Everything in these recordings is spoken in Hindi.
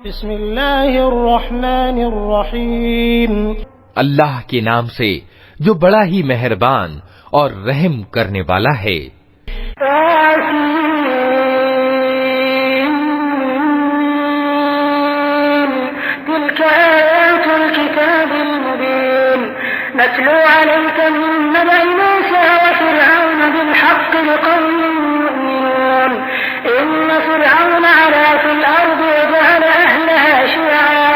बिस्मिल्लाहिर्रहमानिर्रहीम। अल्लाह के नाम से जो बड़ा ही मेहरबान और रहम करने वाला है। नत्लू अलैका मिन नबइ मूसा व फिरऔन बिल-हक़्क़ि लिक़ौमिन यु'मिनून। इन्न फिरऔन अला फिल अर्दि व जअल अहलहा शियअन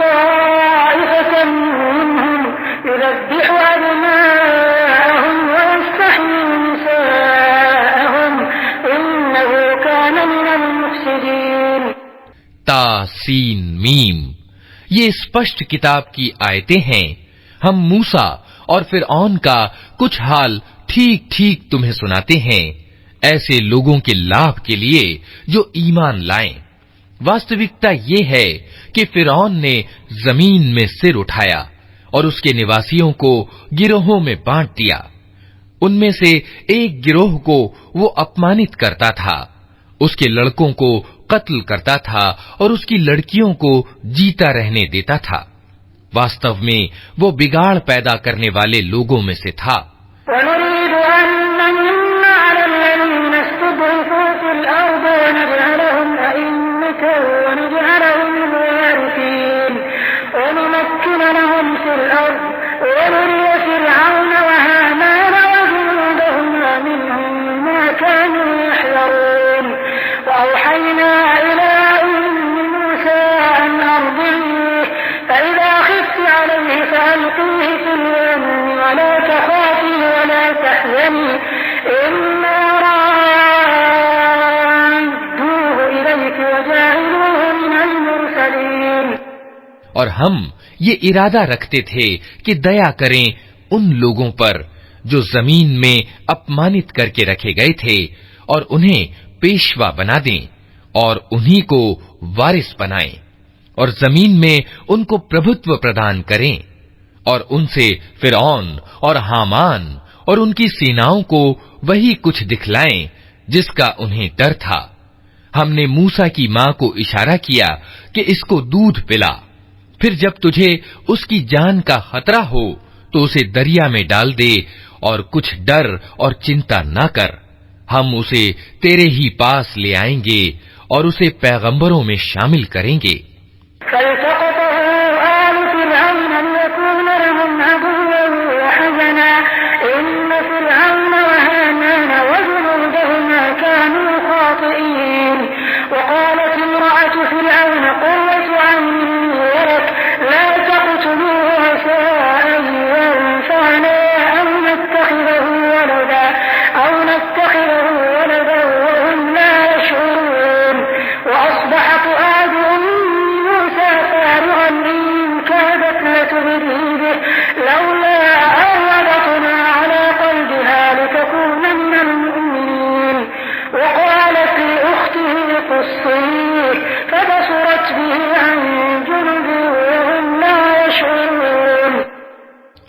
ताइफतन मिनहुम युज़ब्बिहु अब्नाअहुम व यस्तहयी निसाअहुम इन्नहु कान मिनल मुफ़्सिदीन। तासीन मीम, ये स्पष्ट किताब की आयतें हैं। हम मूसा और फिरऔन का कुछ हाल ठीक ठीक तुम्हें सुनाते हैं, ऐसे लोगों के लाभ के लिए जो ईमान लाएं। वास्तविकता ये है कि फिरऔन ने जमीन में सिर उठाया और उसके निवासियों को गिरोहों में बांट दिया। उनमें से एक गिरोह को वो अपमानित करता था, उसके लड़कों को कत्ल करता था और उसकी लड़कियों को जीता रहने देता था। वास्तव में वो बिगाड़ पैदा करने वाले लोगों में से था। और हम ये इरादा रखते थे कि दया करें उन लोगों पर जो जमीन में अपमानित करके रखे गए थे और उन्हें पेशवा बना दें और उन्हीं को वारिस बनाएं और जमीन में उनको प्रभुत्व प्रदान करें और उनसे फिरौन और हामान और उनकी सेनाओं को वही कुछ दिखलाएं जिसका उन्हें डर था। हमने मूसा की मां को इशारा किया कि इसको दूध पिला, फिर जब तुझे उसकी जान का खतरा हो तो उसे दरिया में डाल दे और कुछ डर और चिंता न कर। हम उसे तेरे ही पास ले आएंगे और उसे पैगंबरों में शामिल करेंगे।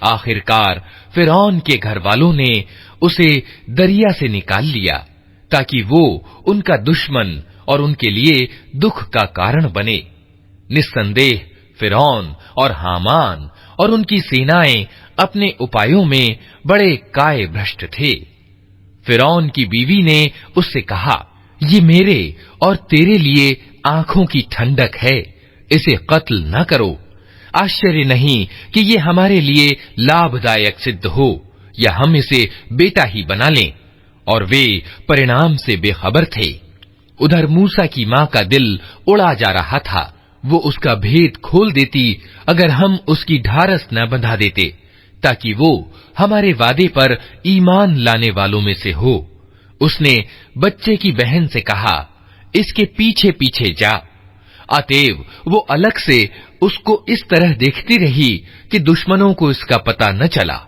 आखिरकार फिरौन के घर वालों ने उसे दरिया से निकाल लिया ताकि वो उनका दुश्मन और उनके लिए दुख का कारण बने। निस्संदेह फिरौन और हामान और उनकी सेनाएं अपने उपायों में बड़े काय भ्रष्ट थे। फिरौन की बीवी ने उससे कहा, ये मेरे और तेरे लिए आंखों की ठंडक है, इसे कत्ल न करो। आश्चर्य नहीं कि ये हमारे लिए लाभदायक सिद्ध हो या हम इसे बेटा ही बना लें। और वे परिणाम से बेखबर थे। उधर मूसा की मां का दिल उड़ा जा रहा था। वो उसका भेद खोल देती अगर हम उसकी ढारस न बंधा देते, ताकि वो हमारे वादे पर ईमान लाने वालों में से हो। उसने बच्चे की बहन से कहा, इसके पीछे पीछे जा। अतएव वो अलग से उसको इस तरह देखती रही कि दुश्मनों को इसका पता न चला।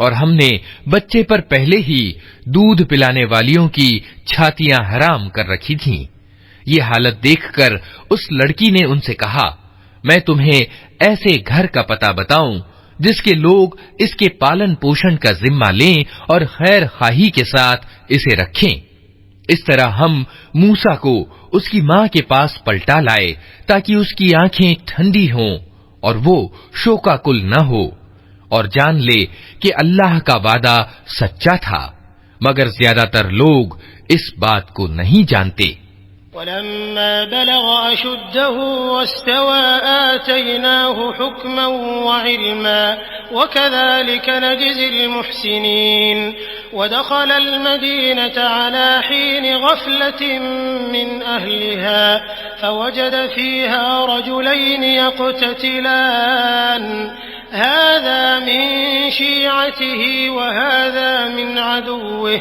और हमने बच्चे पर पहले ही दूध पिलाने वालियों की छातियां हराम कर रखी थीं। ये हालत देखकर उस लड़की ने उनसे कहा, मैं तुम्हें ऐसे घर का पता बताऊं जिसके लोग इसके पालन पोषण का जिम्मा लें और खैर खाही के साथ इसे रखें। इस तरह हम मूसा को उसकी मां के पास पलटा लाए ताकि उसकी आंखें ठंडी हों और वो शोकाकुल न हो और जान ले कि अल्लाह का वादा सच्चा था, मगर ज्यादातर लोग इस बात को नहीं जानते। वलम्मा बलग अशुद्धहु वस्तवा आतैनाहु हुक्मन व इल्मा वकज़ालिक नजज़िल मुहसिनीन वदखल अल-मदीनत अला हीन गफलतिन मिन अहलिहा फवजद फीहा रजुलैन यक़ततिलान हाज़ा मिन शीअतिही व हाज़ा मिन अदुव्विही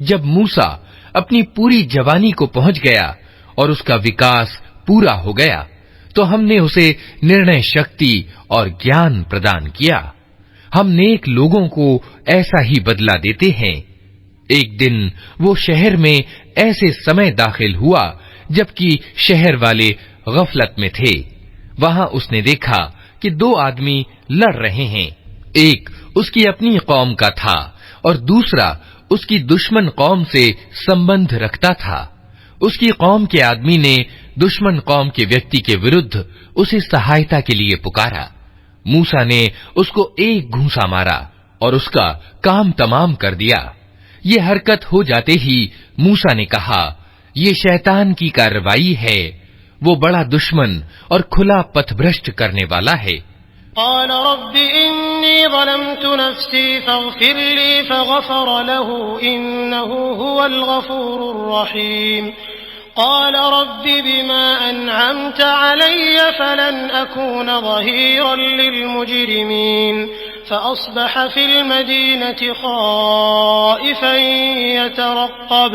जब मूसा अपनी पूरी जवानी को पहुंच गया और उसका विकास पूरा हो गया तो हमने उसे निर्णय शक्ति और ज्ञान प्रदान किया। हम नेक लोगों को ऐसा ही बदला देते हैं। एक दिन वो शहर में ऐसे समय दाखिल हुआ जबकि शहर वाले गफलत में थे। वहां उसने देखा कि दो आदमी लड़ रहे हैं। एक उसकी अपनी कौम का था और दूसरा उसकी दुश्मन कौम से संबंध रखता था। उसकी कौम के आदमी ने दुश्मन कौम के व्यक्ति के विरुद्ध उसे सहायता के लिए पुकारा। मूसा ने उसको एक घूंसा मारा और उसका काम तमाम कर दिया। ये हरकत हो जाते ही मूसा ने कहा, ये शैतान की कार्रवाई है, वो बड़ा दुश्मन और खुला पथभ्रष्ट करने वाला है। क़ाल रब्बि इन्नी ज़लमतु नफ़्सी फ़ग़फ़िर ली फ़ग़फ़र लहू इन्नहु हुवल गफ़ूरुर रहीम। क़ाल रब्बि बिमा अनअमत अलय्य फ़लन अकून ज़हीरन लिलमुजरिमीन फ़अस्बह फ़िल मदीनति ख़ाइफ़न यतरक़्क़ब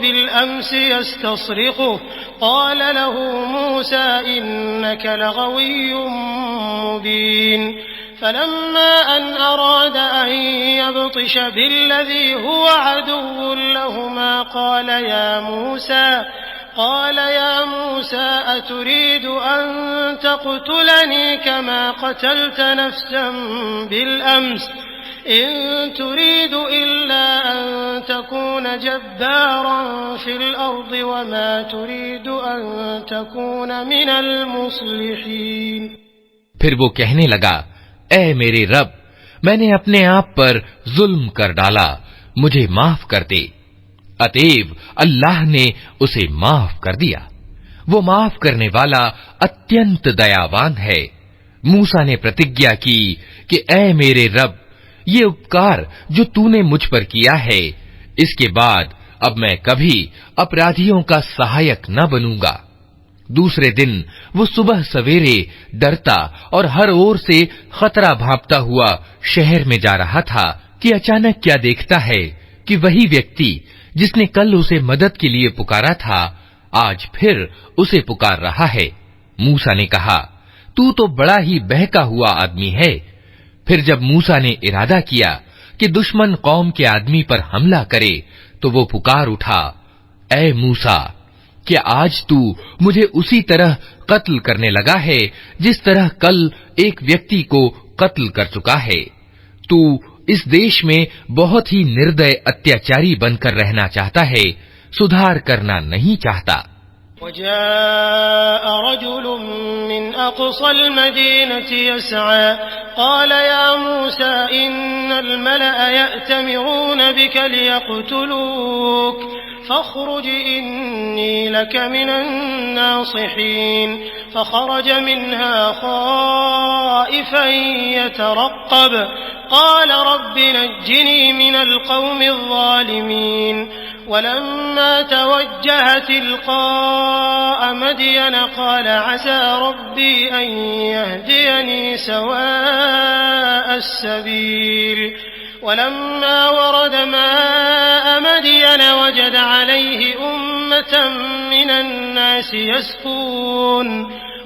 बिलअम्स यस्तस्रिख़ुहु क़ाल लहू मूसा इन्नक लगविय्युम मुबीन। फलम्मा अन अराद अन यब्तिश बिल्लज़ी हुव अदुव्वुन लहुमा क़ाल या मूसा अतुरीद अन तक़्तुलनी कमा क़तलत नफ़्सन बिलअम्स इन तुरीद इल्ला अन तकून जब्बारन फिल अर्द वमा तुरीद अन तकून मिनल मुस्लिहीन। फिर वो कहने लगा, ऐ मेरे रब, मैंने अपने आप पर जुल्म कर डाला, मुझे माफ कर दे। अतएव अल्लाह ने उसे माफ कर दिया। वो माफ करने वाला अत्यंत दयावान है। मूसा ने प्रतिज्ञा की कि ऐ मेरे रब, ये उपकार जो तूने मुझ पर किया है, इसके बाद अब मैं कभी अपराधियों का सहायक न बनूंगा। दूसरे दिन वो सुबह सवेरे डरता और हर ओर से खतरा भांपता हुआ शहर में जा रहा था कि अचानक क्या देखता है कि वही व्यक्ति जिसने कल उसे मदद के लिए पुकारा था आज फिर उसे पुकार रहा है। मूसा ने कहा, तू तो बड़ा ही बहका हुआ आदमी है। फिर जब मूसा ने इरादा किया कि दुश्मन कौम के आदमी पर हमला करे तो वो पुकार उठा, ऐ मूसा, क्या आज तू मुझे उसी तरह कत्ल करने लगा है जिस तरह कल एक व्यक्ति को कत्ल कर चुका है? तू इस देश में बहुत ही निर्दय अत्याचारी बनकर रहना चाहता है, सुधार करना नहीं चाहता। वजाअ रजुलुम मिन अक़सल मदीनति यसअ क़ाल या मूसा इन्नल मलअ यअतमिरून बिक लियक़्तुलूक फ़ख़्रुज इन्नी लक मिनन नासिहीन फ़ख़रज मिन्हा ख़ाइफ़न यतरक़्क़ब क़ाल रब्बि नज्जिनी मिनल क़ौमिज़ ज़ालिमीन वलम्मा तवज्जह तिलक़ाअ मदयन क़ाल असा रब्बी अन यहदियनी सवाअस सबील वलम्मा वरद माअ मदयन वजद अलैहि उम्मतन मिनन नासि यस्क़ून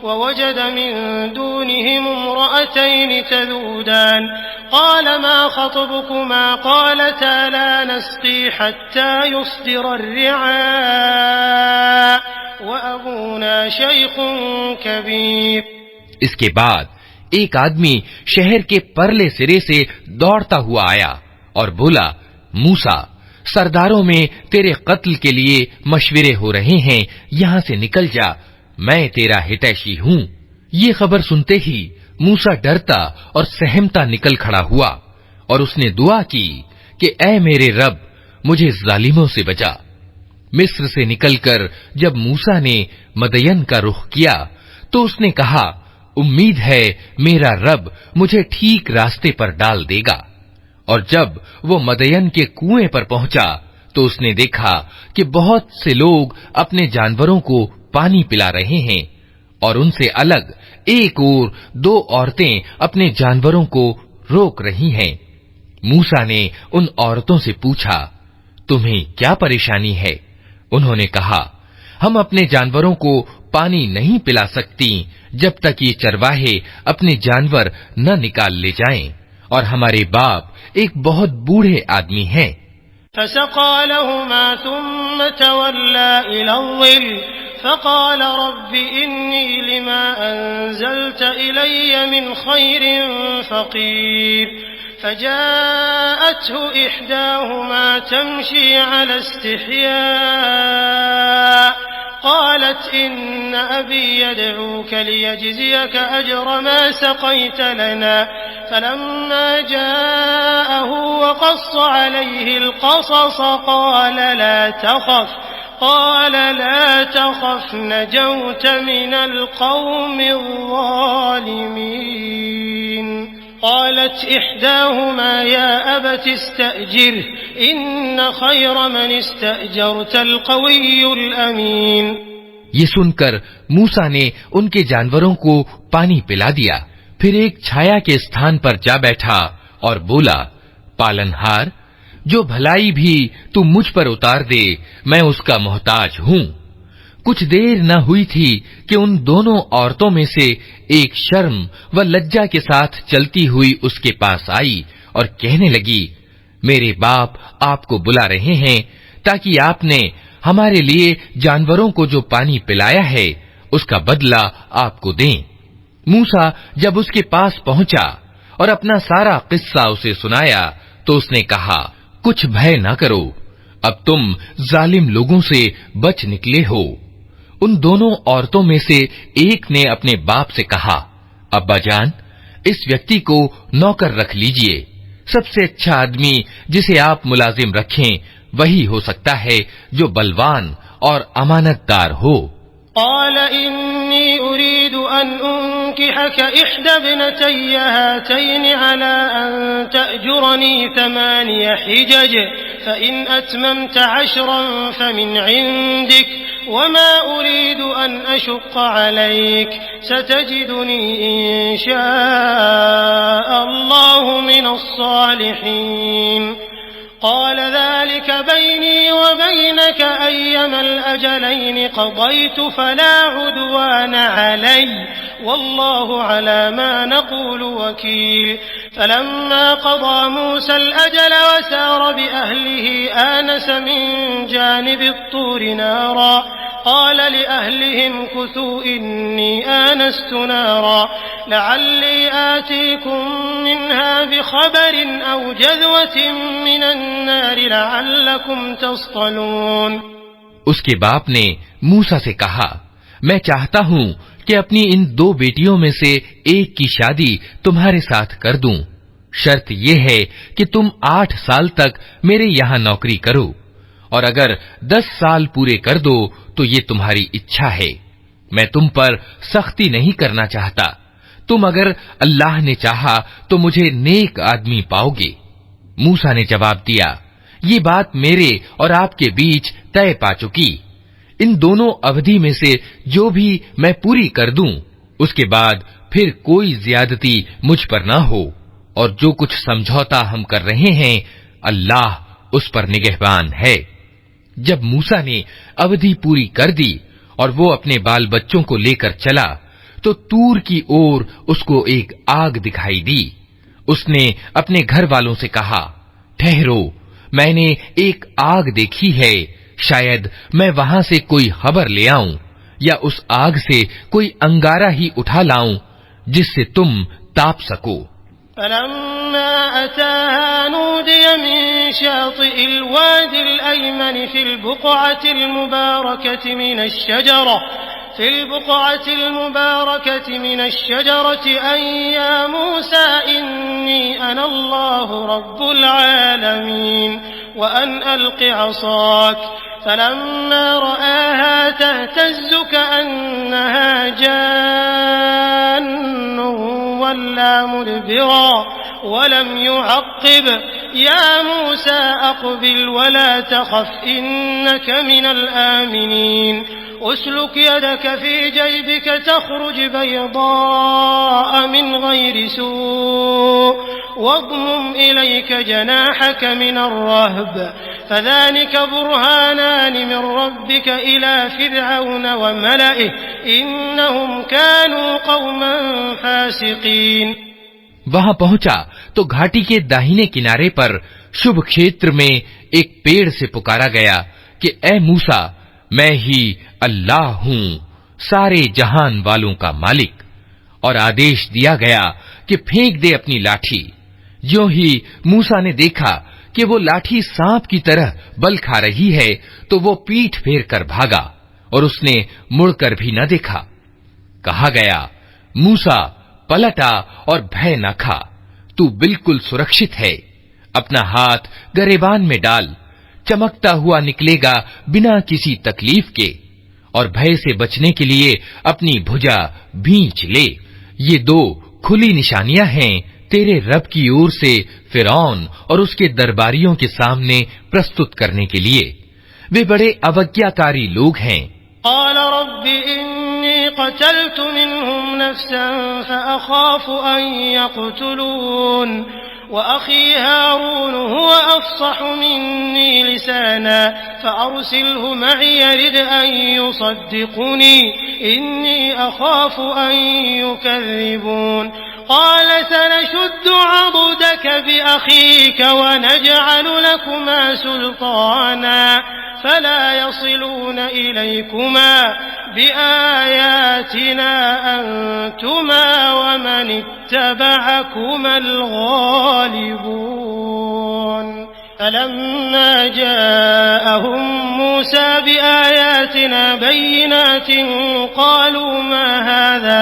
ववजद मिन दूनिहिम इम्रअतैन तज़ूदान क़ाल मा ख़त्बुकुमा क़ालता ला नस्क़ी हत्ता युस्दिर अर्रिआ वअबूना शैख़ुन कबीर। इसके बाद एक आदमी शहर के परले सिरे से दौड़ता हुआ आया और बोला, मूसा, सरदारों में तेरे कत्ल के लिए मशवरे हो रहे हैं, यहां से निकल जा, मैं तेरा हितैषी हूं। ये खबर सुनते ही मूसा डरता और सहमता निकल खड़ा हुआ और उसने दुआ की कि ऐ मेरे रब, मुझे जालिमों से बचा। मिस्र से निकलकर जब मूसा ने मदयन का रुख किया तो उसने कहा, उम्मीद है मेरा रब मुझे ठीक रास्ते पर डाल देगा। और जब वो मदयन के कुएं पर पहुंचा तो उसने देखा कि बहुत से लोग अपने जानवरों को पानी पिला रहे हैं और उनसे अलग एक और दो औरतें अपने जानवरों को रोक रही हैं। मूसा ने उन औरतों से पूछा, तुम्हें क्या परेशानी है? उन्होंने कहा, हम अपने जानवरों को पानी नहीं पिला सकती जब तक ये चरवाहे अपने जानवर न निकाल ले जाएं, और हमारे बाप एक बहुत बूढ़े आदमी हैं। फसक़ा लहुमा थुम्मा तवल्ला इलज़्ज़िल फ़क़ाल रब्बि इन्नी लिमा अंज़ल्त इलय्य मिन ख़ैरिन फ़क़ीर फ़जाअतहु इहदाहुमा तमशी अला इस्तिहया क़ालत इन्न अबी यदऊक लियजज़ियक अजर मा सक़यत लना फ़लम्मा जाअहु वक़स्स अलैहि अलक़सस क़ाल ला तख़फ़ नजौत मिनल क़ौमिज़ ज़ालिमीन। क़ालत इहदाहुमा या अबत इस्तअजिरहु इन्न ख़ैर मन इस्तअजरतल क़विय्युल अमीन। ये सुनकर मूसा ने उनके जानवरों को पानी पिला दिया, फिर एक छाया के स्थान पर जा बैठा और बोला, पालनहार, जो भलाई भी तू मुझ पर उतार दे, मैं उसका मोहताज हूं। कुछ देर न हुई थी कि उन दोनों औरतों में से एक शर्म व लज्जा के साथ चलती हुई उसके पास आई और कहने लगी, मेरे बाप आपको बुला रहे हैं ताकि आपने हमारे लिए जानवरों को जो पानी पिलाया है उसका बदला आपको दें। मूसा जब उसके पास पहुंचा और अपना सारा किस्सा उसे सुनाया तो उसने कहा, कुछ भय न करो, अब तुम जालिम लोगों से बच निकले हो। उन दोनों औरतों में से एक ने अपने बाप से कहा, अब्बाजान, इस व्यक्ति को नौकर रख लीजिए। सबसे अच्छा आदमी जिसे आप मुलाजिम रखें वही हो सकता है जो बलवान और अमानतदार हो। क़ाल इन्नी उरीदु अन उन्किहक इह्दा इब्नतय्य हातैनि अला अन तअजुरनी थमानिय हिजज फ़इन अतममत अशरन फ़मिन इंदिक वमा उरीदु अन अशुक्क अलैक सतजिदुनी इंशाअल्लाहु मिनस सालिहीन। क़ाल ज़ालिक बैनी व बैनक अय्यमल अजलैन क़ज़य्तु फ़ला उद्वान अलैय वल्लाहु अला मा नक़ूलु वकील। फ़लम्मा क़ज़ा मूसल अजल वसार बिअहलिही आनस मिन जानिबि त्तूरि नारा क़ाल लिअहलिहिम कुथू इन्नी आनस्तु नारा लअल्ली आतीकुम मिन्हा बिख़बरिन औ जज़वतिन मिनन नारि लअल्लकुम तस्तलून। उसके बाप ने मूसा से कहा, मैं चाहता हूं कि अपनी इन दो बेटियों में से एक की शादी तुम्हारे साथ कर दूं। शर्त यह है कि तुम 8 साल तक मेरे यहां नौकरी करो, और अगर 10 साल पूरे कर दो तो ये तुम्हारी इच्छा है। मैं तुम पर सख्ती नहीं करना चाहता। तुम अगर अल्लाह ने चाहा तो मुझे नेक आदमी पाओगे। मूसा ने जवाब दिया, ये बात मेरे और आपके बीच तय पा चुकी। इन दोनों अवधि में से जो भी मैं पूरी कर दूं, उसके बाद फिर कोई ज्यादती मुझ पर ना हो, और जो कुछ समझौता हम कर रहे हैं अल्लाह उस पर निगहबान है। जब मूसा ने अवधि पूरी कर दी और वो अपने बाल बच्चों को लेकर चला, तो तूर की ओर उसको एक आग दिखाई दी। उसने अपने घर वालों से कहा, ठहरो, मैंने एक आग देखी है, शायद मैं वहां से कोई खबर ले आऊं या उस आग से कोई अंगारा ही उठा लाऊं जिससे तुम ताप सको। फलम्मा अताहा नूदिय मिन शातिइल वादिल अयमन फिल बुक़अतिल मुबारकति मिनश शजरति अन या मूसा इन्नी अनल्लाहु रब्बुल आलमीन व अन अलक़ि असाक फलम्मा रआहा तहतज़्ज़ु कअन्नहा जान्नुन वल्ला मुदबिरा वलम युअक़्क़िब या मूसा अक़बिल वला तख़फ़ इन्नक मिनल आमिनीन उसलुक यदक फ़ी जयबिक तख़रुज बैज़ाअ मिन गैरि सूअ वज़्मुम इलैक जनाहक मिनर रहब फ़ज़ालिक बुरहानान मिन रब्बिक इला फ़िरऔन व मलइहि इन्नहुम कानू क़ौमन फ़ासिक़ीन। वहां पहुंचा तो घाटी के दाहिने किनारे पर शुभ क्षेत्र में एक पेड़ से पुकारा गया कि ए मूसा, मैं ही अल्लाह हूं, सारे जहान वालों का मालिक। और आदेश दिया गया कि फेंक दे अपनी लाठी। ज्यों ही मूसा ने देखा कि वो लाठी सांप की तरह बल खा रही है, तो वो पीठ फेर कर भागा और उसने मुड़कर भी न देखा। कहा गया, मूसा पलटा और भय न खा, तू बिल्कुल सुरक्षित है। अपना हाथ गरेबान में डाल, चमकता हुआ निकलेगा बिना किसी तकलीफ के, और भय से बचने के लिए अपनी भुजा भींच ले। ये दो खुली निशानियां हैं तेरे रब की ओर से फिरौन और उसके दरबारियों के सामने प्रस्तुत करने के लिए। वे बड़े अवज्ञाकारी लोग हैं। क़ाल रब्बि इन्नी क़तल्तु मिन्हुम नफ्सन फ़अख़ाफ़ु अन यक़्तुलून व अख़ी हारून हुव अफ़्सहु मिन्नी लिसाना फ़अरसिलहु मई यरिद अन युसद्दिक़ुनी इन्नी अख़ाफ़ु अन युकज़्ज़िबून। क़ाल सनशुद्दु अज़ुदक बिअख़ीक व नजअलु लकुमा सुल्ताना फला यसिलून इलैकुमा बिआयातिना अंतुमा वमन इत्तबअकुमल गालिबून। फलम्मा जाअहुम मूसा बिआयातिना बय्यिनातिन क़ालू मा हाज़ा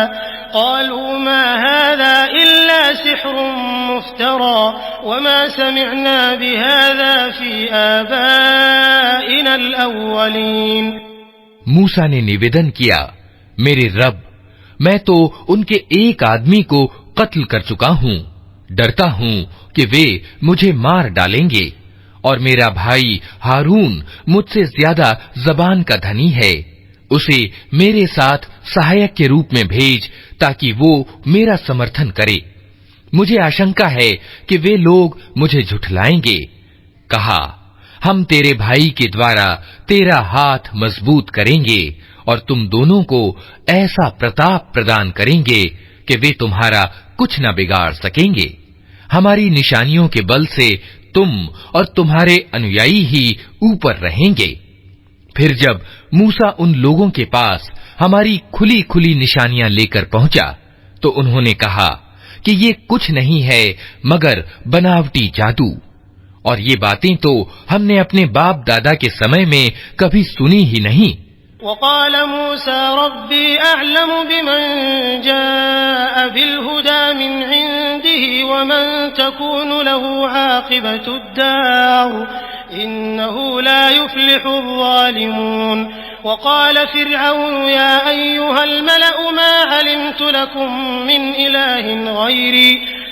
इल्ला सिह्रुन मुफ्तरा वमा समिअना बिहाज़ा फ़ी आबाइनल अव्वलीन। मूसा ने निवेदन किया, मेरे रब, मैं तो उनके एक आदमी को कत्ल कर चुका हूं। डरता हूं कि वे मुझे मार डालेंगे, और मेरा भाई हारून मुझसे ज्यादा जबान का धनी है। उसे मेरे साथ सहायक के रूप में भेज, ताकि वो मेरा समर्थन करे। मुझे आशंका है कि वे लोग मुझे झुठलाएंगे। कहा, हम तेरे भाई के द्वारा तेरा हाथ मजबूत करेंगे और तुम दोनों को ऐसा प्रताप प्रदान करेंगे कि वे तुम्हारा कुछ न बिगाड़ सकेंगे। हमारी निशानियों के बल से तुम और तुम्हारे अनुयायी ही ऊपर रहेंगे। फिर जब मूसा उन लोगों के पास हमारी खुली खुली निशानियां लेकर पहुंचा, तो उन्होंने कहा कि ये कुछ नहीं है मगर बनावटी जादू, और ये बातें तो हमने अपने बाप दादा के समय में कभी सुनी ही नहीं। वक़ाल मूसा रब्बी अअलमु बिमन जाअ बिलहुदा मिन इंदिही वमन तकूनु लहु आक़िबतुद्दार इन्नहु ला युफ्लिहुज़ ज़ालिमून। वक़ाल फ़िरऔन या अय्युहल मलअ मा अलिमतु लकुम मिन इलाहिन गैरी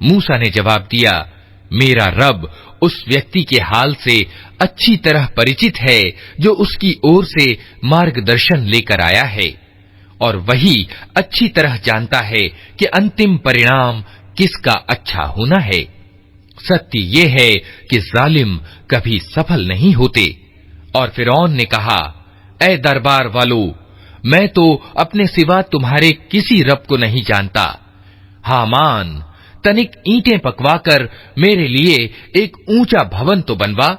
मूसा ने जवाब दिया, मेरा रब उस व्यक्ति के हाल से अच्छी तरह परिचित है जो उसकी ओर से मार्गदर्शन लेकर आया है, और वही अच्छी तरह जानता है कि अंतिम परिणाम किसका अच्छा होना है। सत्य ये है कि जालिम कभी सफल नहीं होते। और फिरौन ने कहा, ऐ दरबार वालों, मैं तो अपने सिवा तुम्हारे किसी रब को नहीं जानता। हामान, तनिक ईंटें पकवाकर मेरे लिए एक ऊंचा भवन तो बनवा,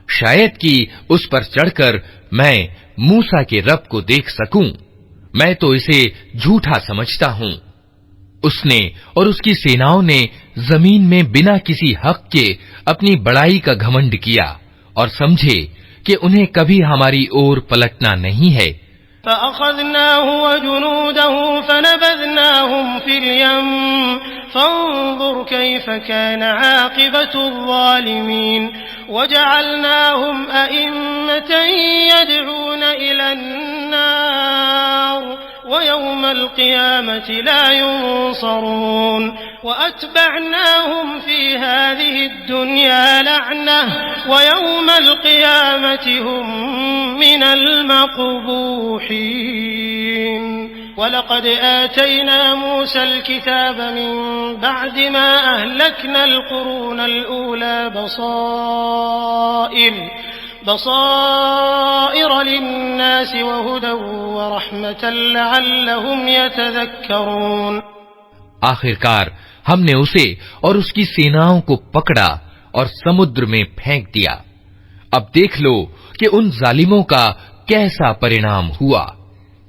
शायद कि उस पर चढ़कर मैं मूसा के रब को देख सकूं। मैं तो इसे झूठा समझता हूं। उसने और उसकी सेनाओं ने जमीन में बिना किसी हक के अपनी बड़ाई का घमंड किया और समझे कि उन्हें कभी हमारी ओर पलटना नहीं है। फ़अख़ज़नाहु वजुनूदहु फ़नबज़नाहुम फ़िल-यम फ़न्ज़ुर कैफ़ कान आक़िबतुज़्ज़ालिमीन वजअलनाहुम अइम्मतन यदऊन इलन-नार वयौमल क़ियामति ला युनसरून वअत्बअनाहुम फ़ी हाज़िहिद-दुन्या लअनह वयौमल क़ियामति हुम मिनल मक़बूहीन। वलक़द आतैना मूसल किताब मिन बअद मा अहलकनल क़ुरूनल ऊला बसाइर लिन्नास वहुदन वरहमतन लअल्लहुम यतज़क्करून। आखिरकार हमने उसे और उसकी सेनाओं को पकड़ा और समुद्र में फेंक दिया। अब देख लो कि उन जालिमों का कैसा परिणाम हुआ।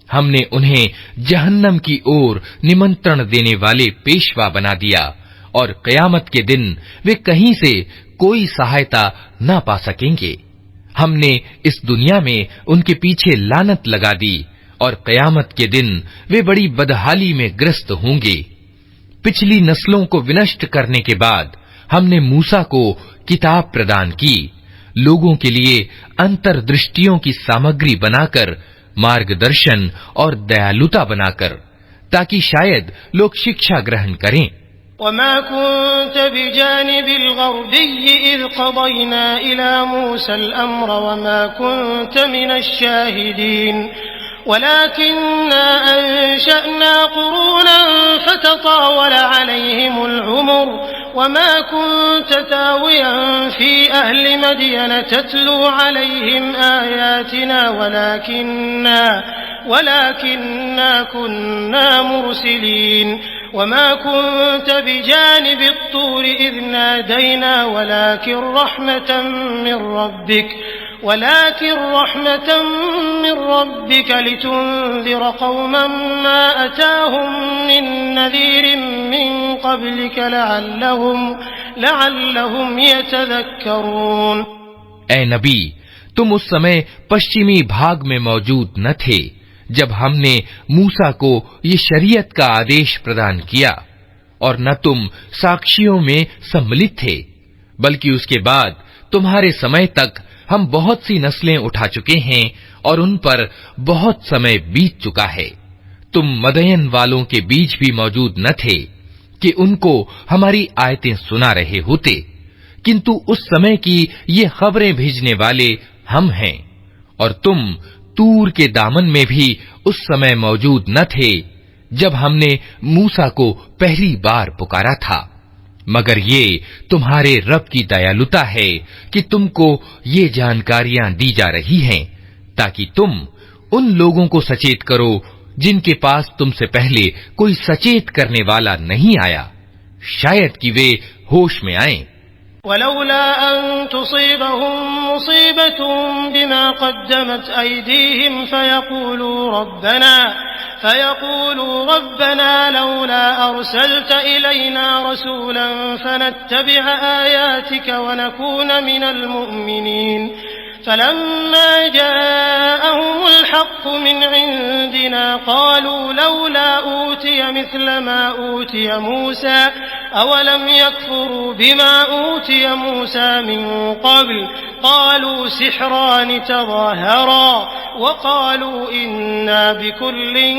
हमने उन्हें जहन्नम की ओर निमंत्रण देने वाले पेशवा बना दिया और कयामत के दिन वे कहीं से कोई सहायता न पा सकेंगे। हमने इस दुनिया में उनके पीछे लानत लगा दी और कयामत के दिन वे बड़ी बदहाली में ग्रस्त होंगे। पिछली नस्लों को विनष्ट करने के बाद हमने मूसा को किताब प्रदान की, लोगों के लिए अंतर्दृष्टियों की सामग्री बनाकर, मार्गदर्शन और दयालुता बनाकर, ताकि शायद लोग शिक्षा ग्रहण करें। वमा कुन्त बिजानिबिल गर्बी इज़ क़ज़यना इला मूसल अम्र वमा कुन्त मिनश शाहिदीन वलाकिन्ना अंशअना क़ुरूनन फ़ततावल अलैहिमुल उमर वमा कुन्त तावियन फ़ी अहलि मदयन तत्लू अलैहिम आयातिना वलाकिन्ना कुन्ना मुरसिलीन वमा कुन्त बिजानिबि त्तूर इज़ नादैना वलाकिन रहमतन मिन रब्बिक लितुन्ज़िर कौमन मा अताहुम मिन नज़ीरिन मिन क़ब्लिक लअल्लहुम यतज़क्करून। ऐ नबी, तुम उस समय पश्चिमी भाग में मौजूद न थे जब हमने मूसा को ये शरीयत का आदेश प्रदान किया, और न तुम साक्षियों में सम्मिलित थे, बल्कि उसके बाद तुम्हारे समय तक हम बहुत सी नस्लें उठा चुके हैं और उन पर बहुत समय बीत चुका है। तुम मदयन वालों के बीच भी मौजूद न थे कि उनको हमारी आयतें सुना रहे होते, किंतु उस समय की ये खबरें भेजने वाले हम हैं। और तुम तूर के दामन में भी उस समय मौजूद न थे जब हमने मूसा को पहली बार पुकारा था, मगर ये तुम्हारे रब की दयालुता है कि तुमको ये जानकारियां दी जा रही हैं ताकि तुम उन लोगों को सचेत करो जिनके पास तुमसे पहले कोई सचेत करने वाला नहीं आया, शायद कि वे होश में आएं। वलौला अन तुसीबहुम मुसीबतुम बिमा क़द्दमत अयदीहिम फयक़ूलू रब्बना लौला अरसलत इलैना रसूलन फनत्तबिअ आयातिक वनकून मिनल मुअमिनीन फलम्मा जाअहुमुल हक़्क़ु मिन इंदिना क़ालू लौला ऊतिय मिस्ल मा ऊतिय मूसा अवलम यकफुरू बिमा ऊतिय मूसा मिन क़ब्ल क़ालू सिहरान तज़ाहरा वक़ालू इन्ना बिकुल्लिन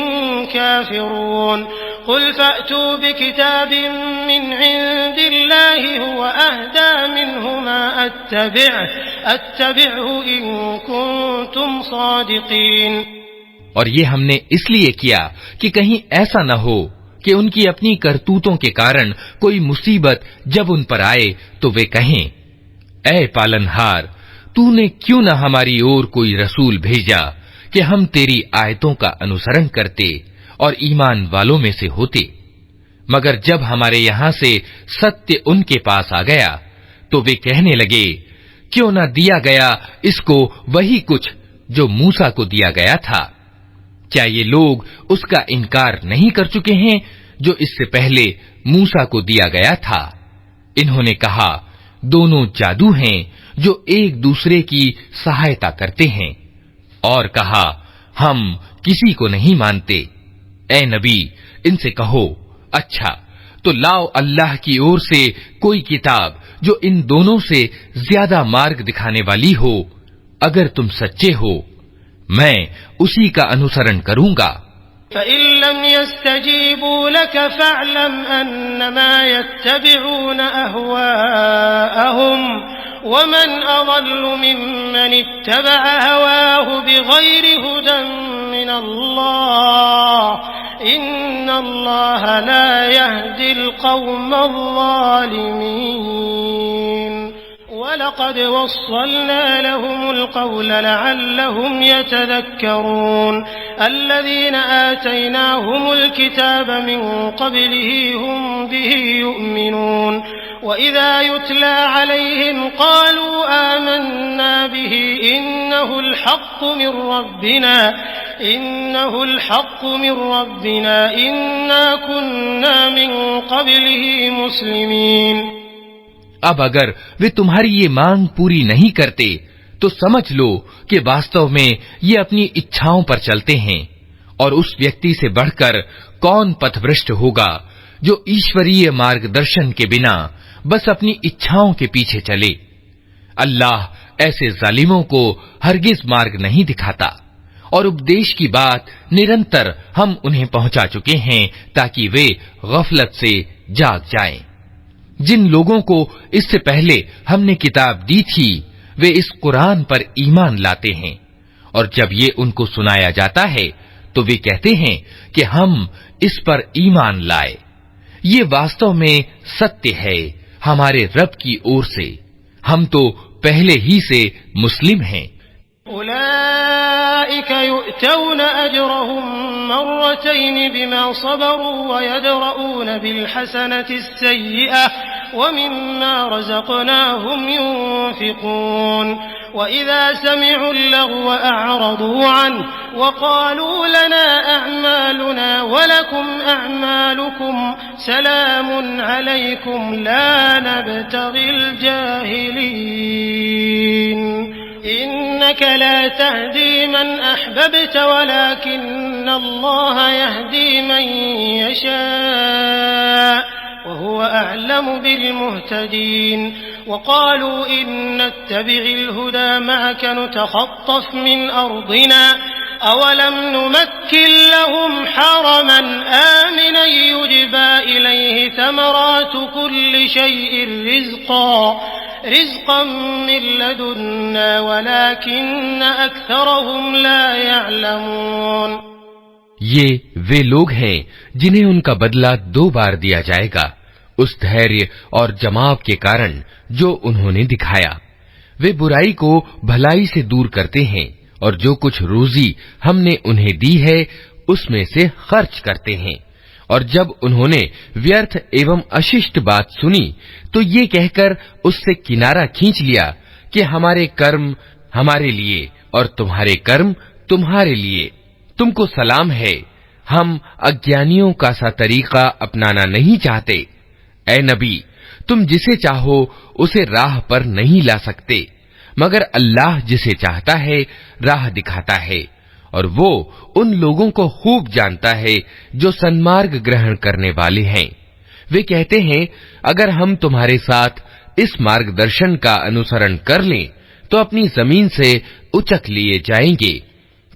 काफ़िरून क़ुल फ़अतू बिकिताबिन मिन इंदिल्लाहि हुव अहदा मिन्हुमा अत्तबिअहु इन कुन्तुम सादिक़ीन। और ये हमने इसलिए किया कि कहीं ऐसा न हो कि उनकी अपनी करतूतों के कारण कोई मुसीबत जब उन पर आए तो वे कहें, ऐ पालनहार, तूने क्यों न हमारी ओर कोई रसूल भेजा कि हम तेरी आयतों का अनुसरण करते और ईमान वालों में से होते। मगर जब हमारे यहां से सत्य उनके पास आ गया तो वे कहने लगे, क्यों न दिया गया इसको वही कुछ जो मूसा को दिया गया था। क्या ये लोग उसका इनकार नहीं कर चुके हैं जो इससे पहले मूसा को दिया गया था। इन्होंने कहा, दोनों जादू हैं जो एक दूसरे की सहायता करते हैं, और कहा, हम किसी को नहीं मानते। ए नबी, इनसे कहो, अच्छा तो लाओ अल्लाह की ओर से कोई किताब जो इन दोनों से ज्यादा मार्ग दिखाने वाली हो। अगर तुम सच्चे हो, मैं उसी का अनुसरण करूंगा। फ़इल्लम यस्तजीबू लक फ़अलम अन्नमा यत्तबिऊन अहवाअहुम वमन अज़ल्लु मिम्मन इत्तबअ हवाहु बिग़ैरि हुदन मिनल्लाह इन्नल्लाह ला यहदिल क़ौमज़ ज़ालिमीन। वलक़द वस्सलना लहुमुल क़ौल लअल्लहुम यतज़क्करून अल्लज़ीना आतैनाहुमुल किताब मिन क़ब्लिहि हुम बिहि युमिनून वइज़ा युतला अलैहिम क़ालू आमन्ना बिहि इन्नहुल हक़्क़ु मिन रब्बिना इन्ना कुन्ना मिन क़ब्लिहि मुस्लिमीन। अब अगर वे तुम्हारी ये मांग पूरी नहीं करते तो समझ लो कि वास्तव में ये अपनी इच्छाओं पर चलते हैं, और उस व्यक्ति से बढ़कर कौन पथभ्रष्ट होगा जो ईश्वरीय मार्गदर्शन के बिना बस अपनी इच्छाओं के पीछे चले। अल्लाह ऐसे जालिमों को हरगिज मार्ग नहीं दिखाता, और उपदेश की बात निरंतर हम उन्हें पहुंचा चुके हैं ताकि वे गफलत से जाग जाएं। जिन लोगों को इससे पहले हमने किताब दी थी वे इस कुरान पर ईमान लाते हैं, और जब ये उनको सुनाया जाता है तो वे कहते हैं कि हम इस पर ईमान लाए। ये वास्तव में सत्य है हमारे रब की ओर से, हम तो पहले ही से मुस्लिम हैं। उलाइक युअतौन अजरहुम मर्रतैन बिमा सबरू व यदरऊन बिल हसनतिस सय्यिअह व मिम्मा रज़क़नाहुम युनफ़िक़ून व इज़ा समिअुल लग़व अअरदू अन्हु व क़ालू लना अअमालुना व लकुम अअमालुकुम सलामुन अलैकुम ला नब्तग़िल जाहिलीन। इन्नक ला तहदी मन अहबब्त वलाकिन्न अल्लाह यहदी मन यशा वहुव अअलमु बिल मुहतदीन। वक़ालू इन नत्तबिअल हुदा मअक नुतख़त्तफ़ मिन अर्दिना अवलम नुमक्किन लहुम हरमन आमिना युजबा इलैहि थमरातु कुल्लि शैइन रिज़्क़न मिन लदुन्ना वलाकिन्न अक्सरहुम ला यअलमून। ये वे लोग हैं जिन्हें उनका बदला 2 बार दिया जाएगा, उस धैर्य और जमाव के कारण जो उन्होंने दिखाया। वे बुराई को भलाई से दूर करते हैं, और जो कुछ रोजी हमने उन्हें दी है उसमें से खर्च करते हैं। और जब उन्होंने व्यर्थ एवं अशिष्ट बात सुनी तो ये कहकर उससे किनारा खींच लिया कि हमारे कर्म हमारे लिए और तुम्हारे कर्म तुम्हारे लिए, तुमको सलाम है, हम अज्ञानियों का सा तरीका अपनाना नहीं चाहते। ए नबी, तुम जिसे चाहो उसे राह पर नहीं ला सकते, मगर अल्लाह जिसे चाहता है राह दिखाता है, और वो उन लोगों को खूब जानता है जो सन्मार्ग ग्रहण करने वाले हैं। वे कहते हैं, अगर हम तुम्हारे साथ इस मार्गदर्शन का अनुसरण कर लें तो अपनी जमीन से उचक लिए जाएंगे।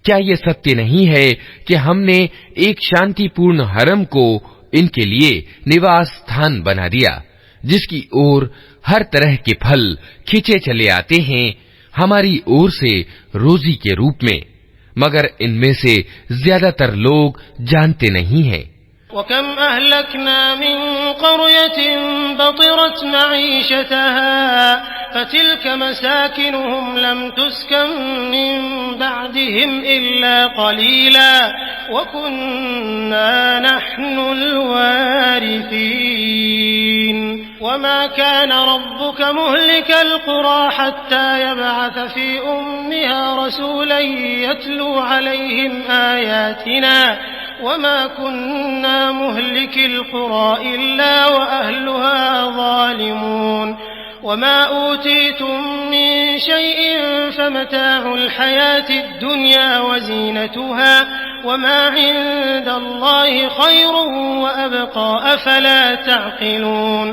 क्या ये सत्य नहीं है कि हमने एक शांतिपूर्ण हरम को इनके लिए निवास स्थान बना दिया, जिसकी ओर हर तरह के फल खींचे चले आते हैं हमारी ओर से रोजी के रूप में, मगर इनमें से ज्यादातर लोग जानते नहीं हैं। वकम अहलकना मिन क़रयतिन बतिरत मईशतहा फतिल्क मसाकिनुहुम लम तुस्कन मिन बअदिहिम इल्ला क़लीला वकुन्ना नहनुल वारिसीन वमा कान रब्बुक मुहलिकल क़ुरा हत्ता यबअथ फी उम्मिहा रसूलन यत्लू अलैहिम आयातिना वमा कुन्ना मुहलिकिल क़ुरा इल्ला वअहलुहा ज़ालिमून वमा ऊतीतुम मिन शैइन फमताउल हयातिद दुनिया वज़ीनतुहा वमा इंदल्लाहि खैरुन वअबक़ा अफ़ला तअक़िलून।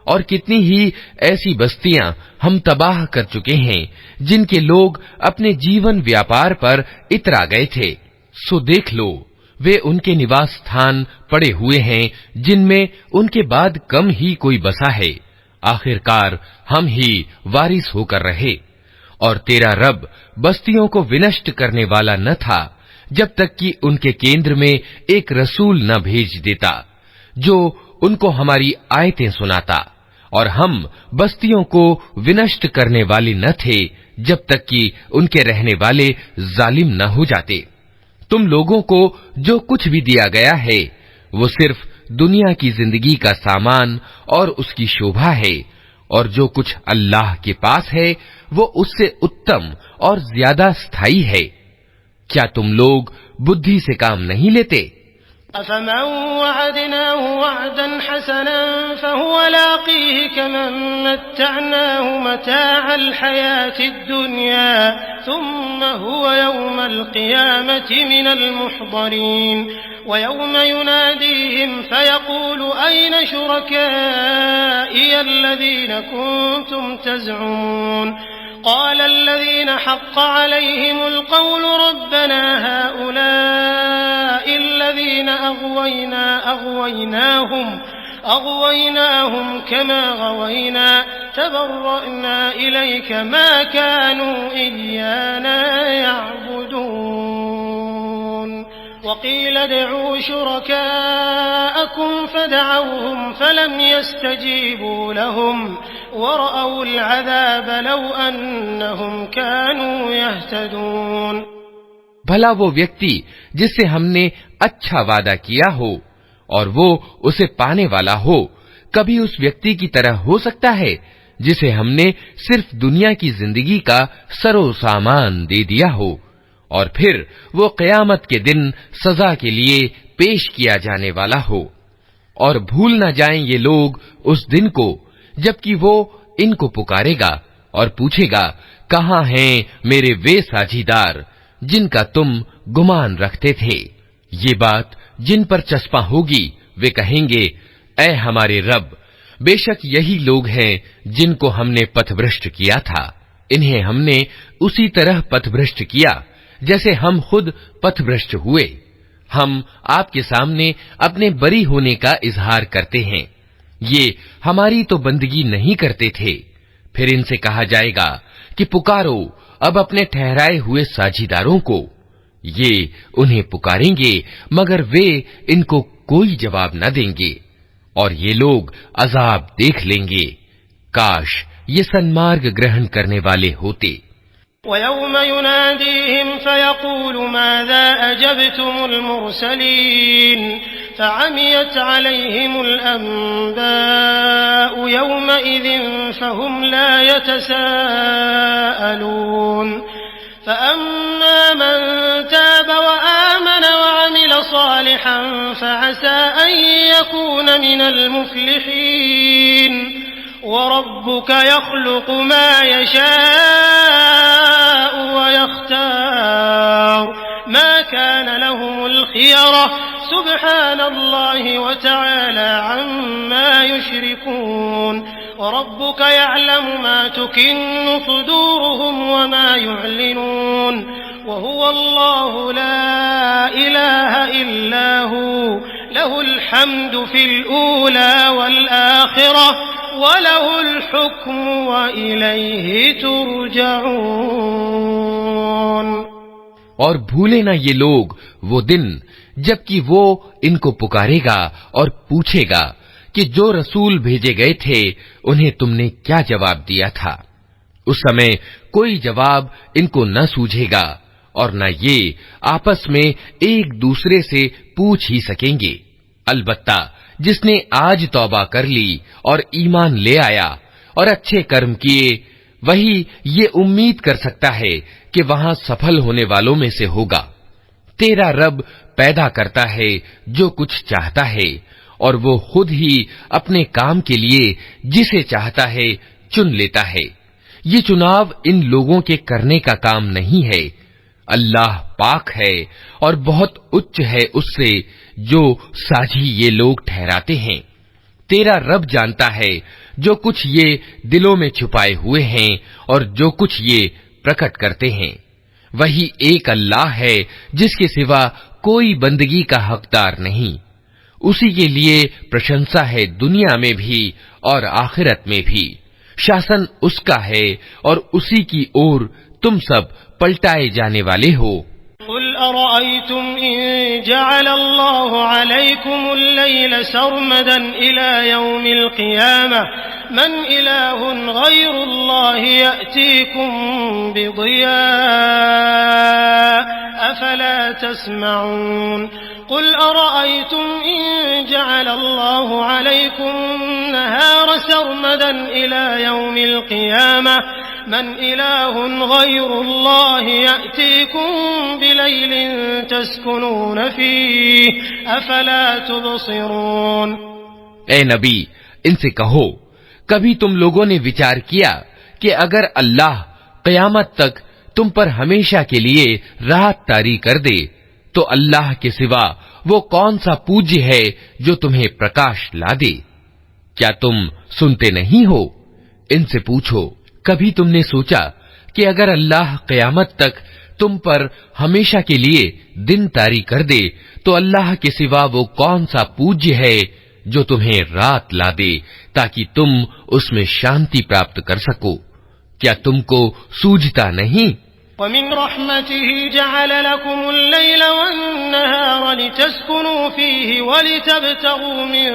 और कितनी ही ऐसी बस्तियां हम तबाह कर चुके हैं जिनके लोग अपने जीवन व्यापार पर इतरा गए थे। सो देख लो, वे उनके निवास स्थान पड़े हुए हैं जिनमें उनके बाद कम ही कोई बसा है। आखिरकार हम ही वारिस होकर रहे। और तेरा रब बस्तियों को विनष्ट करने वाला न था जब तक कि उनके केंद्र में एक रसूल न भेज देता जो उनको हमारी आयतें सुनाता, और हम बस्तियों को विनष्ट करने वाले न थे जब तक कि उनके रहने वाले जालिम न हो जाते। तुम लोगों को जो कुछ भी दिया गया है वो सिर्फ दुनिया की जिंदगी का सामान और उसकी शोभा है, और जो कुछ अल्लाह के पास है वो उससे उत्तम और ज्यादा स्थायी है। क्या तुम लोग बुद्धि से काम नहीं लेते? अफ़मन वअदनाहु वअदन हसनन फहुव लाक़ीह कमन मत्तअनाहु मताअल हयातिद दुनिया थुम्म हुव यौमल क़ियामति मिनल मुहज़रीन वयौम युनादीहिम फयक़ूलु अय्न शुरकाई अल्लज़ीन कुन्तुम तज़अमून क़ाल अल्लज़ीन हक़्क़ अलैहिमुल क़ौलु रब्बना हाउलाइ अल्लज़ीन अग़वैनाहुम कमा ग़वैना तबर्रअना इलैक मा कानू इय्याना यअबुदून वक़ील उदዑ शुरकाअकुम फदअवहुम फलम यस्तजीबू लहुम वरअउल अज़ाब लौ अन्नहुम कानू यहतदून। भला वो व्यक्ति जिससे हमने अच्छा वादा किया हो और वो उसे पाने वाला हो, कभी उस व्यक्ति की तरह हो सकता है जिसे हमने सिर्फ दुनिया की जिंदगी का सरो सामान दे दिया हो, और फिर वो क़यामत के दिन सजा के लिए पेश किया जाने वाला हो। और भूल न जाएं ये लोग उस दिन को जबकि वो इनको पुकारेगा और पूछेगा, कहाँ हैं मेरे वे साझीदार जिनका तुम गुमान रखते थे। ये बात जिन पर चस्पा होगी वे कहेंगे, ऐ हमारे रब, बेशक यही लोग हैं जिनको हमने पथभ्रष्ट किया था। इन्हें हमने उसी तरह पथभ्रष्ट किया जैसे हम खुद पथभ्रष्ट हुए। हम आपके सामने अपने बरी होने का इजहार करते हैं। ये हमारी तो बंदगी नहीं करते थे। फिर इनसे कहा जाएगा कि पुकारो अब अपने ठहराए हुए साझीदारों को। ये उन्हें पुकारेंगे मगर वे इनको कोई जवाब न देंगे, और ये लोग अजाब देख लेंगे। काश ये सन्मार्ग ग्रहण करने वाले होते। वयौम युनादीहिम फयक़ूलु माज़ा अजबतुमुल मुरसलीन फ़अमियत अलैहिमुल अन्बाउ यौमइज़िन फ़हुम ला यतसाअलून फ़अम्मा मन ताब वआमन वअमिल सालिहन फ़असा अन यकून मिनल मुफ़्लिहीन वरब्बुक यख्लुक़ु मा यशाअ व यख्तार मा कान लहुमुल खियरा सुब्हानल्लाहि व तआला अम्मा युश्रिकून वरब्बुक यअलमु मा तुकिन्नु सुदूरुहुम व मा युअलिनून वहुवल्लाहु ला इलाहा इल्ला हु लहुल हम्दु फिल ऊला वल आखिरह व लहुल हुक्मु व इलैहि तुरजऊन। और भूले ना ये लोग वो दिन जबकि वो इनको पुकारेगा और पूछेगा कि जो रसूल भेजे गए थे उन्हें तुमने क्या जवाब दिया था। उस समय कोई जवाब इनको न सूझेगा और न ये आपस में एक दूसरे से पूछ ही सकेंगे। अलबत्ता जिसने आज तौबा कर ली और ईमान ले आया और अच्छे कर्म किए, वही ये उम्मीद कर सकता है कि वहां सफल होने वालों में से होगा। तेरा रब पैदा करता है जो कुछ चाहता है और वो खुद ही अपने काम के लिए जिसे चाहता है चुन लेता है। ये चुनाव इन लोगों के करने का काम नहीं है। अल्लाह पाक है और बहुत उच्च है उससे जो साझी ये लोग ठहराते हैं। तेरा रब जानता है जो कुछ ये दिलों में छुपाए हुए हैं और जो कुछ ये प्रकट करते हैं। वही एक अल्लाह है जिसके सिवा कोई बंदगी का हकदार नहीं। उसी के लिए प्रशंसा है दुनिया में भी और आखिरत में भी। शासन उसका है और उसी की ओर तुम सब पलटाए जाने वाले हो। कुल अरअयतुम इन जअलल्लाहु अलैकुमुल लैल सरमदन इला यौमिल क़ियामह मन इलाहुन गैरुल्लाहि यअतीकुम बिदिया अफला तस्मऊन। कुल अरअयतुम इन जअलल्लाहु अलैकुमुन नहार सरमदन इला यौमिल क़ियामह मन इलाहुन गैरुल्लाहि यअतीकुम बिलैलिन तस्कुनून फीह अफला तुबसिरून। ए नबी, इनसे कहो, कभी तुम लोगों ने विचार किया कि अगर अल्लाह क़यामत तक तुम पर हमेशा के लिए रात तारी कर दे तो अल्लाह के सिवा वो कौन सा पूज्य है जो तुम्हें प्रकाश ला दे? क्या तुम सुनते नहीं हो? इनसे पूछो, कभी तुमने सोचा कि अगर अल्लाह क़यामत तक तुम पर हमेशा के लिए दिन तारी कर दे तो अल्लाह के सिवा वो कौन सा पूज्य है जो तुम्हें रात ला दे ताकि तुम उसमें शांति प्राप्त कर सको? क्या तुमको सूझता नहीं? वमिन रहमतिही जअल लकुमुल लैल वन्नहार लितस्कुनू फीही वलितब्तगू मिन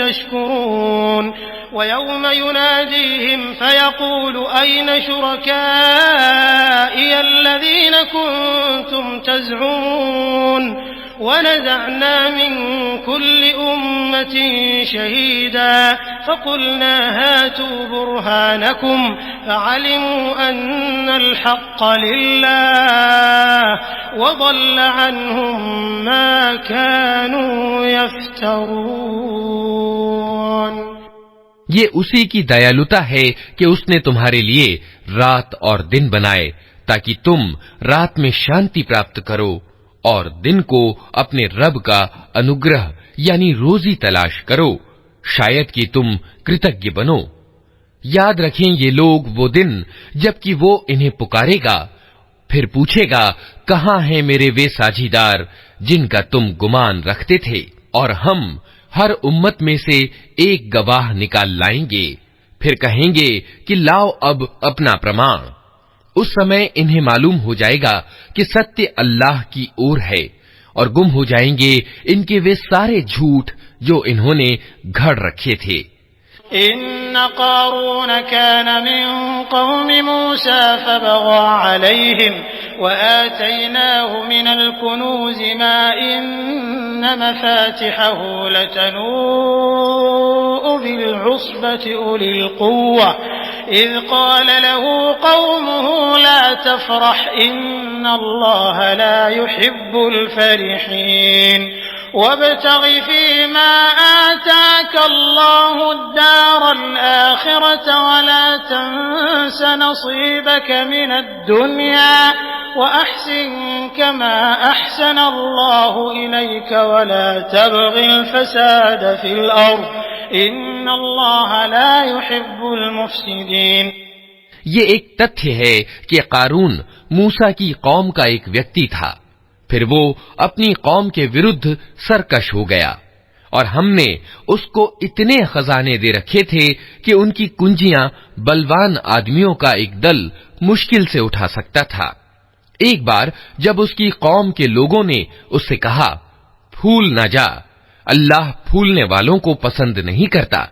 तशकुरून। वयौम युनादीहिम फयक़ूलु अय्न शुरकाइय अल्लज़ीन कुन्तुम तज़अमून वनज़अना मिन कुल्लि उम्मतिन शहीदा फक़ुलना हातू बुरहानकुम फ़अलिमू अन्नल हक़्क़ लिल्लाह वज़ल्ल अन्हुम मा कानू यफ्तरून। ये उसी की दयालुता है कि उसने तुम्हारे लिए रात और दिन बनाए ताकि तुम रात में शांति प्राप्त करो और दिन को अपने रब का अनुग्रह यानी रोजी तलाश करो, शायद कि तुम कृतज्ञ बनो। याद रखें ये लोग वो दिन जबकि वो इन्हें पुकारेगा, फिर पूछेगा, कहाँ हैं मेरे वे साझीदार जिनका तुम गुमान रखते थे? और हम हर उम्मत में से एक गवाह निकाल लाएंगे, फिर कहेंगे कि लाओ अब अपना प्रमाण। उस समय इन्हें मालूम हो जाएगा कि सत्य अल्लाह की ओर है और गुम हो जाएंगे इनके वे सारे झूठ जो इन्होंने घड़ रखे थे। इन्न क़ारून कान मिन क़ौमि मूसा फ़बग़ा अलैहिम व आतैनाहु मिनल कुनूज़ मा इन्न मफ़ातिहहु लतनूअु बिल उस्बति उलिल क़ुव्वा इज़ क़ाल लहू क़ौमुहु ला तफ़रह इन्नल्लाह ला युहिब्बुल फ़रिहीन। वब्तग़ फ़ीमा आताक अल्लाहुद दारल आखिरत वला तंस नसीबक मिनद दुनिया वअहसिन कमा अहसन अल्लाहु इलैक वला तबग़िल फ़साद फ़िल अर्ज़ इन्नल्लाह ला युहिब्बुल मुफ़्सिदीन। ये एक तथ्य है कि कारून मूसा की कौम का एक व्यक्ति था। फिर वो अपनी कौम के विरुद्ध सरकश हो गया और हमने उसको इतने खजाने दे रखे थे कि उनकी कुंजियां बलवान आदमियों का एक दल मुश्किल से उठा सकता था। एक बार जब उसकी कौम के लोगों ने उससे कहा, फूल न जा, अल्लाह फूलने वालों को पसंद नहीं करता।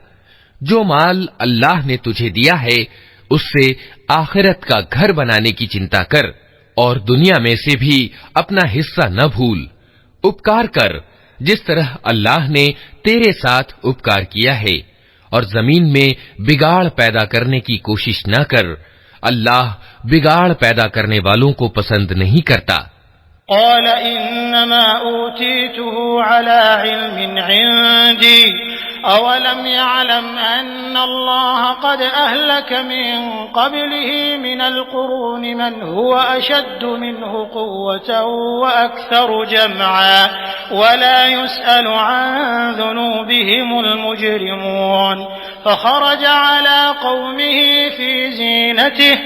जो माल अल्लाह ने तुझे दिया है उससे आखिरत का घर बनाने की चिंता कर और दुनिया में से भी अपना हिस्सा न भूल। उपकार कर जिस तरह अल्लाह ने तेरे साथ उपकार किया है और जमीन में बिगाड़ पैदा करने की कोशिश न कर। अल्लाह बिगाड़ पैदा करने वालों को पसंद नहीं करता। क़ाल इन्नमा ऊतीतुहु अला इल्मिन इंदी अवलम यअलम अन्नल्लाह क़द अहलक मिन क़ब्लिही मिनल क़ुरूनि मन हुवा अशद्दु मिन्हु क़ुव्वतन व अक्सरु जमअ वला युसअलु अन ज़ुनूबिहिमुल मुजरिमून फ़ख़रज अला क़ौमिही फ़ी ज़ीनतिही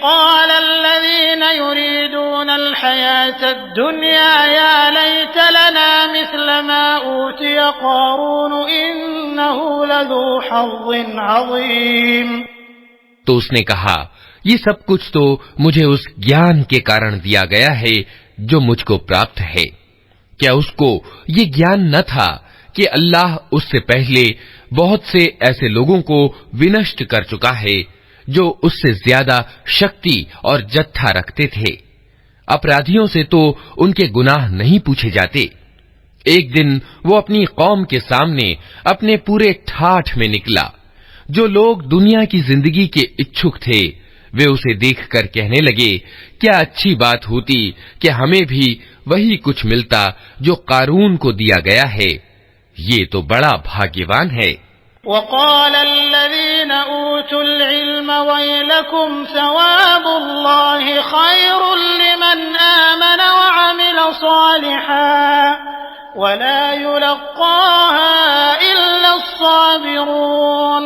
क़ाल अल्लज़ीन युरीदूनल हयातद दुनिया या लैत लना मिस्ल मा ऊतिय क़ारून इन्नहु लज़ू हज़्ज़िन अज़ीम। तो उसने कहा, ये सब कुछ तो मुझे उस ज्ञान के कारण दिया गया है जो मुझको प्राप्त है। क्या उसको ये ज्ञान न था कि अल्लाह उससे पहले बहुत से ऐसे लोगों को विनष्ट कर चुका है जो उससे ज्यादा शक्ति और जत्था रखते थे। अपराधियों से तो उनके गुनाह नहीं पूछे जाते। एक दिन वो अपनी कौम के सामने अपने पूरे ठाठ में निकला। जो लोग दुनिया की जिंदगी के इच्छुक थे वे उसे देखकर कहने लगे, क्या अच्छी बात होती कि हमें भी वही कुछ मिलता जो कारून को दिया गया है। ये तो बड़ा भाग्यवान है। वक़ाल अल्लज़ीन ऊतुल इल्म वैलकुम सवाबुल्लाहि खैरुल लिमन आमन व अमिल सालिहन वला युलक़्क़ाहा इल्ला अस्साबिरून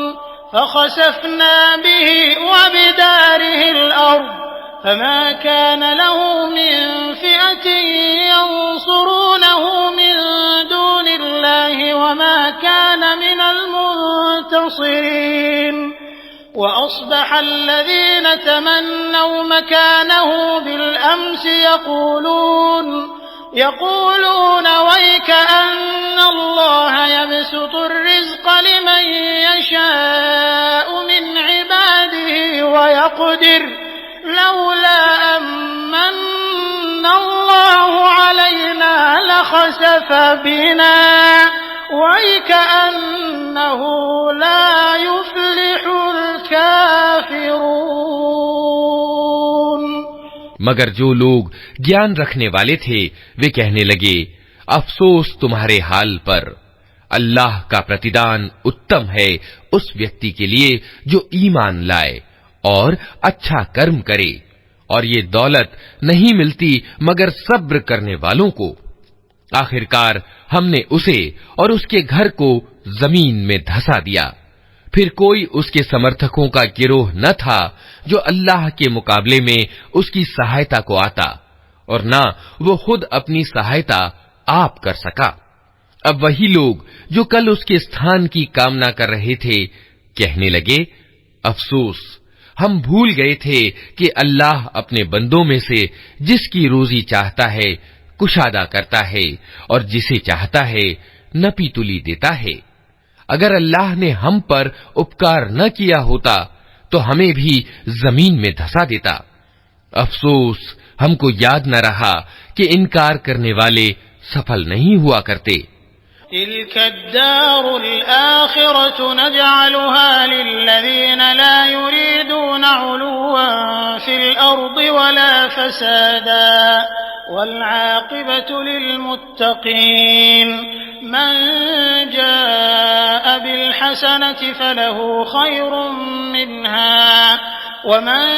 फख़सफ़ना बिही व बिदारिहिल अर्ज़ फमा कान लहु मिन फ़िअतिन यंसुरूनहु मिन दूनिल्लाहि वमा कान मिनल मुंतसिरीन वअस्बह अल्लज़ीन तमन्नौ मकानहु बिलअम्स यक़ूलून वैक अन्नल्लाह यबसुतुर रिज़्क़ लिमन यशाअु मिन इबादिही वयक़दिर लौला अम्मन्न अल्लाहु अलैना लखसफ बिना वकअन्नहु ला युफ्लिहुल काफिरून। मगर जो लोग ज्ञान रखने वाले थे वे कहने लगे, अफसोस तुम्हारे हाल पर। अल्लाह का प्रतिदान उत्तम है उस व्यक्ति के लिए जो ईमान लाए और अच्छा कर्म करे, और ये दौलत नहीं मिलती मगर सब्र करने वालों को। आखिरकार हमने उसे और उसके घर को जमीन में धंसा दिया। फिर कोई उसके समर्थकों का गिरोह न था जो अल्लाह के मुकाबले में उसकी सहायता को आता, और न वो खुद अपनी सहायता आप कर सका। अब वही लोग जो कल उसके स्थान की कामना कर रहे थे कहने लगे, अफसोस, हम भूल गए थे कि अल्लाह अपने बंदों में से जिसकी रोजी चाहता है कुशादा करता है और जिसे चाहता है नपी तुली देता है। अगर अल्लाह ने हम पर उपकार न किया होता तो हमें भी जमीन में धंसा देता। अफसोस, हमको याद न रहा कि इनकार करने वाले सफल नहीं हुआ करते। तिल्कद्दारुल आखिरतु नजअलुहा लिल्लज़ीना ला युरीदूना उलुव्वन फिल अर्दि वला फसादा वल्आक़िबतु लिल्मुत्तक़ीन मन जाअ बिलहसनति फलहु खैरुम मिन्हा वमन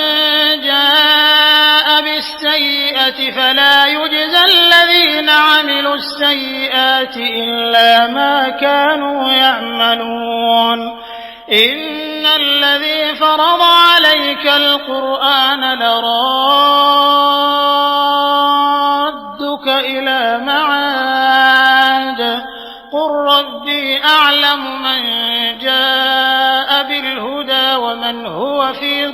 जाअ बिस्सय्यिअति फला युज्ज़ल्लज़ीन अमिलुस्सय्यिआति इल्ला मा कानू यअमलून इन्नल्लज़ी फ़रज़ अलैकल क़ुरआन लराद्दुक इला मआद क़ुल रब्बी अअलमु मन जाअ बिलहुदा वमन हुवा फ़ी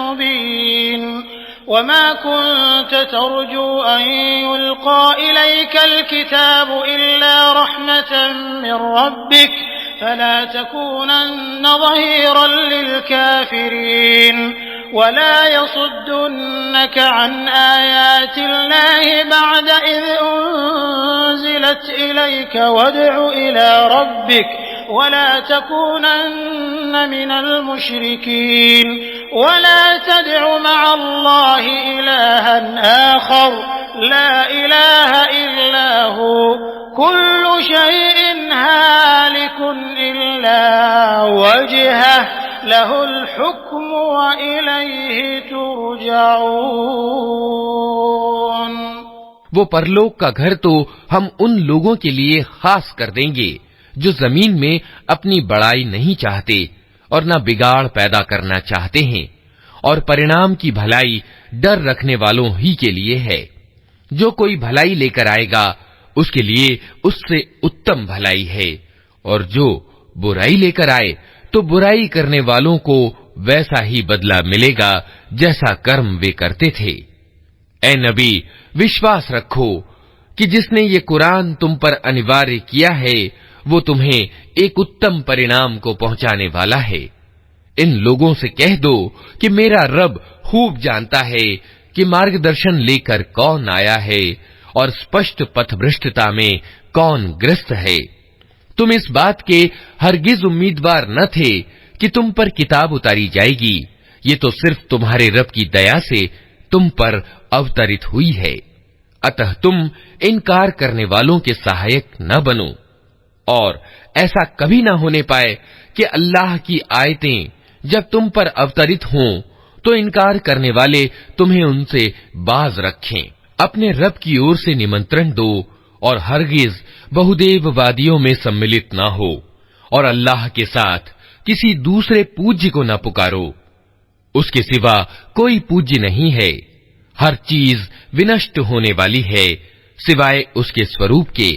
मुबीन वमा कुन्त तर्जू अन युल्क़ा इलैकल किताबु इल्ला रहमतन मिन रब्बिक फला तकूनन्न ज़हीरन लिलकाफ़िरीन वला यसुद्दुन्नक अन आयातिल्लाहि बअद इज़ उन्ज़िलत इलैक वद्'ु इला रब्बिक वला तकूनन्न मिनल मुश्रिकीन वला तद'ु मअल्लाहि इलाहन आखर ला इलाहा इल्ला हु कुल्लु शैइन हालिकुन इल्ला वजहह लहुल हुक्मु व इलैहि तुरजऊन। वो परलोक का घर तो हम उन लोगों के लिए खास कर देंगे जो जमीन में अपनी बड़ाई नहीं चाहते और न बिगाड़ पैदा करना चाहते हैं, और परिणाम की भलाई डर रखने वालों ही के लिए है। जो कोई भलाई लेकर आएगा उसके लिए उससे उत्तम भलाई है, और जो बुराई लेकर आए तो बुराई करने वालों को वैसा ही बदला मिलेगा जैसा कर्म वे करते थे। ऐ नबी, विश्वास रखो कि जिसने ये कुरान तुम पर अनिवार्य किया है वो तुम्हें एक उत्तम परिणाम को पहुंचाने वाला है। इन लोगों से कह दो कि मेरा रब खूब जानता है कि मार्गदर्शन लेकर कौन आया है और स्पष्ट पथभ्रष्टता में कौन ग्रस्त है। तुम इस बात के हरगिज उम्मीदवार न थे कि तुम पर किताब उतारी जाएगी, ये तो सिर्फ तुम्हारे रब की दया से तुम पर अवतरित हुई है। अतः तुम इनकार करने वालों के सहायक न बनो, और ऐसा कभी न होने पाए कि अल्लाह की आयतें जब तुम पर अवतरित हों तो इनकार करने वाले तुम्हें उनसे बाज रखें। अपने रब की ओर से निमंत्रण दो और हरगिज बहुदेववादियों में सम्मिलित न हो, और अल्लाह के साथ किसी दूसरे पूज्य को न पुकारो। उसके सिवा कोई पूज्य नहीं है। हर चीज विनष्ट होने वाली है सिवाय उसके स्वरूप के।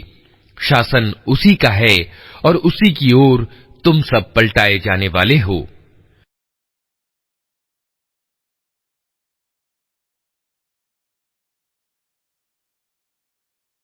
शासन उसी का है और उसी की ओर तुम सब पलटाए जाने वाले हो।